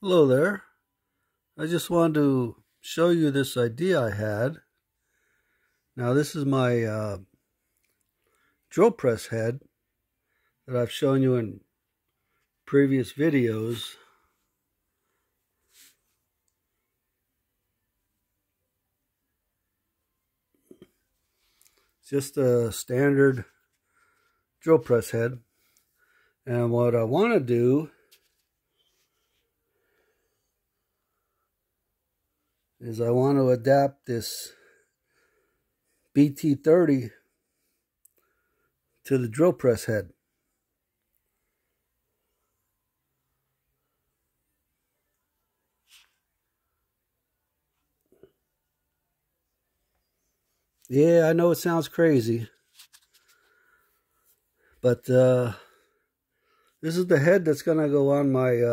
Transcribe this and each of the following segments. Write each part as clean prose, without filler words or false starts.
Hello there. I just wanted to show you this idea I had. Now this is my drill press head that I've shown you in previous videos. It's just a standard drill press head. And what I want to do is I want to adapt this BT30 to the drill press head. Yeah, I know it sounds crazy, but this is the head that's going to go on my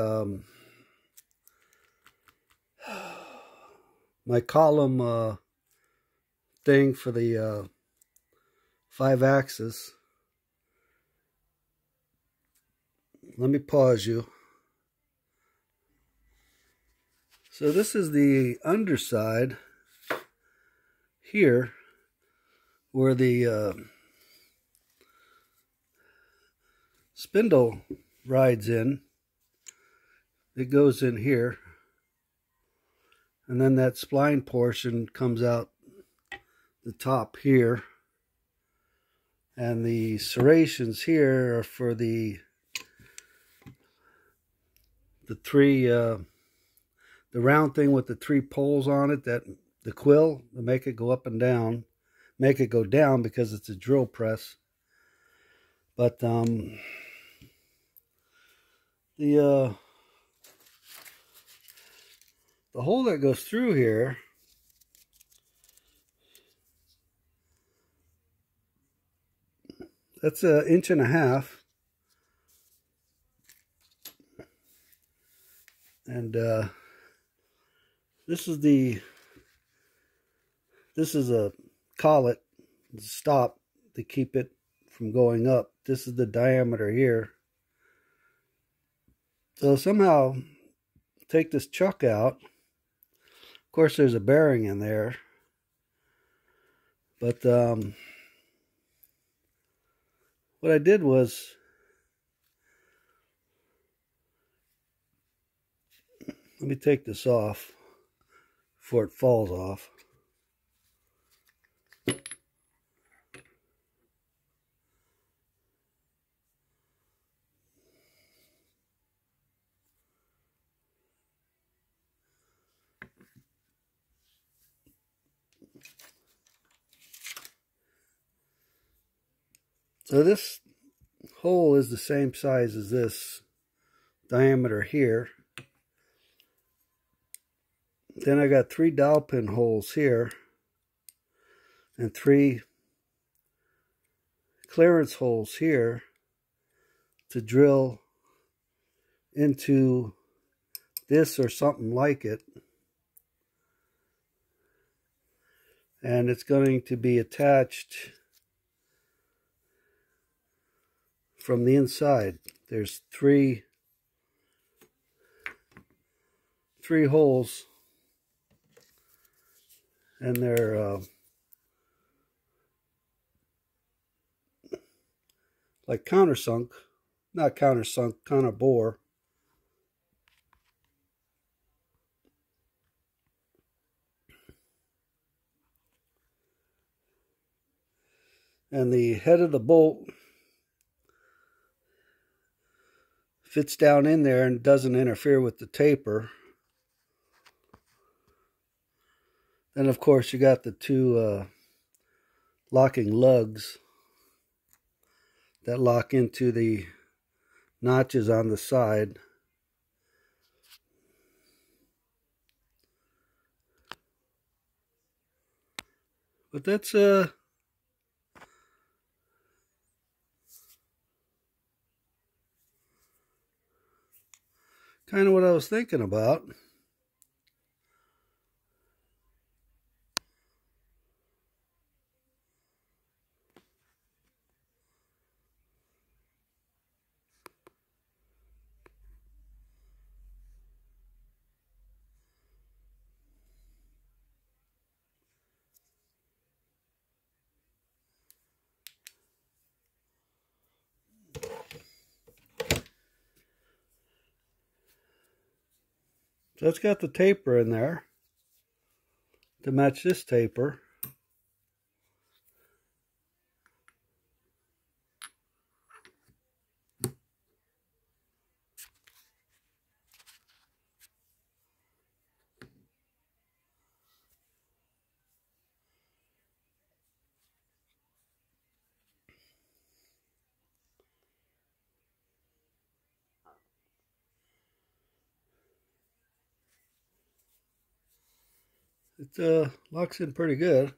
my column thing for the 5-axis. Let me pause you. So this is the underside here, where the spindle rides in. It goes in here, and then that spline portion comes out the top here, and the serrations here are for the round thing with the 3 poles on it, that the quill to make it go up and down, make it go down because it's a drill press. But the hole that goes through here, that's 1.5 inches. And this is a collet stop to keep it from going up. This is the diameter here. So somehow take this chuck out. Of course there's a bearing in there, but what I did was let me take this off before it falls off. So this hole is the same size as this diameter here. Then I got 3 dowel pin holes here and 3 clearance holes here to drill into this or something like it. And it's going to be attached from the inside. There's three holes, and they're like countersunk, not countersunk, counterbore. And the head of the bolt fits down in there and doesn't interfere with the taper. Then of course you got the 2 locking lugs that lock into the notches on the side. But that's kind of what I was thinking about. So it's got the taper in there to match this taper. It locks in pretty good.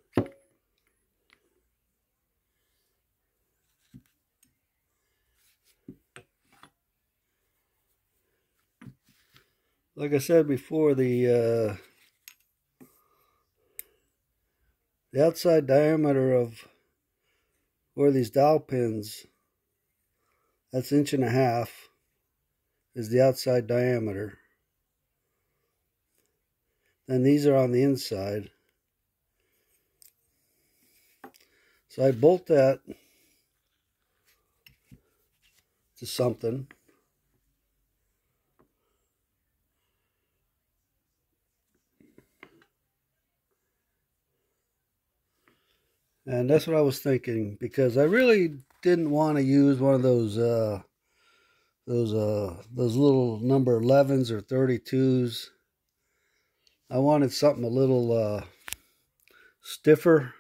Like I said before, the outside diameter of where these dowel pins, that's 1.5 inches, is the outside diameter. Then these are on the inside. So I bolt that to something. And that's what I was thinking, because I really didn't want to use one of those little number 11s or 32s. I wanted something a little stiffer,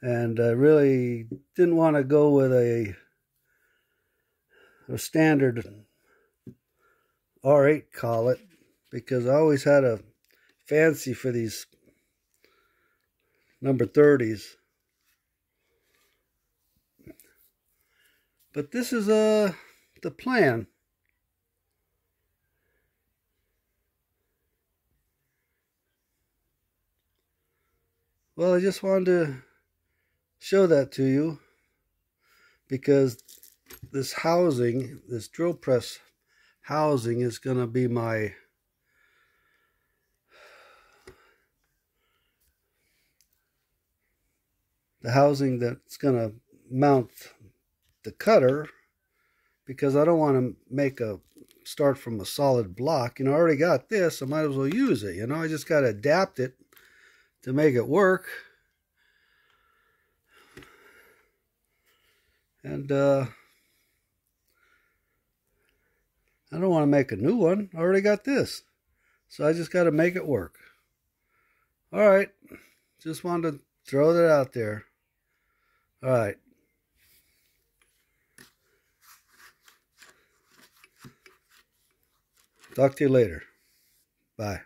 and I really didn't want to go with a standard R8 collet, because I always had a fancy for these number 30s. But this is the plan. Well, I just wanted to show that to you, because this housing, this drill press housing, is going to be the housing that's going to mount the cutter, because I don't want to start from a solid block. I already got this, I might as well use it. I just got to adapt it to make it work. And I don't want to make a new one. I already got this. So I just got to make it work. Alright. Just wanted to throw that out there. Alright. Talk to you later. Bye.